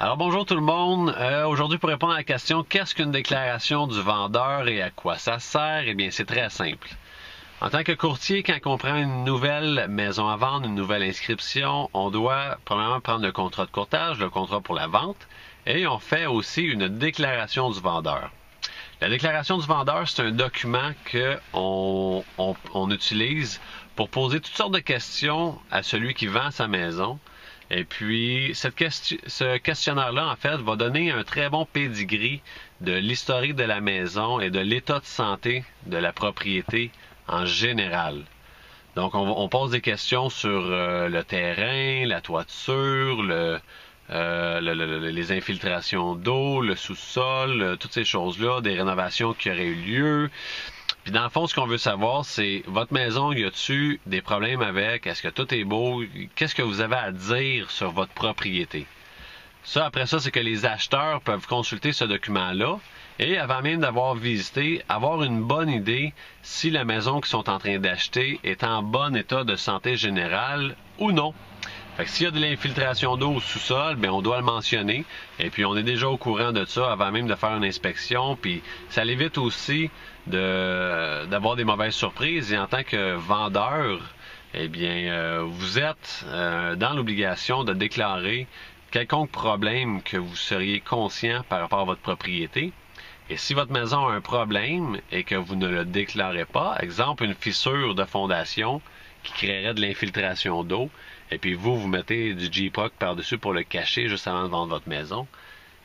Alors bonjour tout le monde. Aujourd'hui pour répondre à la question qu'est-ce qu'une déclaration du vendeur et à quoi ça sert? Eh bien c'est très simple. En tant que courtier, quand on prend une nouvelle maison à vendre, une nouvelle inscription, on doit premièrement prendre le contrat de courtage, le contrat pour la vente, et on fait aussi une déclaration du vendeur. La déclaration du vendeur, c'est un document qu'on utilise pour poser toutes sortes de questions à celui qui vend sa maison. Et puis, ce questionnaire-là, en fait, va donner un très bon pédigree de l'historique de la maison et de l'état de santé de la propriété en général. Donc, on pose des questions sur le terrain, la toiture, les infiltrations d'eau, le sous-sol, toutes ces choses-là, des rénovations qui auraient eu lieu. Puis dans le fond, ce qu'on veut savoir, c'est votre maison, y a-t-il des problèmes avec? Est-ce que tout est beau? Qu'est-ce que vous avez à dire sur votre propriété? Ça, après ça, c'est que les acheteurs peuvent consulter ce document-là et avant même d'avoir visité, avoir une bonne idée si la maison qu'ils sont en train d'acheter est en bon état de santé générale ou non. Fait que s'il y a de l'infiltration d'eau au sous-sol, bien on doit le mentionner. Et puis on est déjà au courant de ça avant même de faire une inspection. Puis ça l'évite aussi d'avoir des mauvaises surprises. Et en tant que vendeur, eh bien vous êtes dans l'obligation de déclarer quelconque problème que vous seriez conscient par rapport à votre propriété. Et si votre maison a un problème et que vous ne le déclarez pas, exemple une fissure de fondation qui créerait de l'infiltration d'eau, et puis vous mettez du J-POC par-dessus pour le cacher juste avant de vendre votre maison,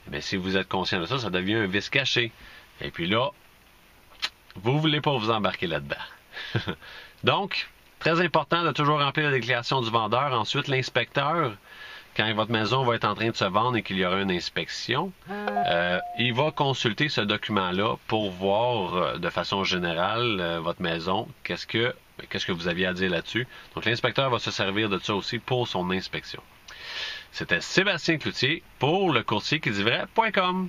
mais si vous êtes conscient de ça, ça devient un vice caché. Et puis là, vous ne voulez pas vous embarquer là-dedans. Donc, très important de toujours remplir la déclaration du vendeur. Ensuite, l'inspecteur, quand votre maison va être en train de se vendre et qu'il y aura une inspection, il va consulter ce document-là pour voir de façon générale votre maison, qu'est-ce que vous aviez à dire là-dessus. Donc l'inspecteur va se servir de ça aussi pour son inspection. C'était Sébastien Cloutier pour le courtierquiditvrai.com.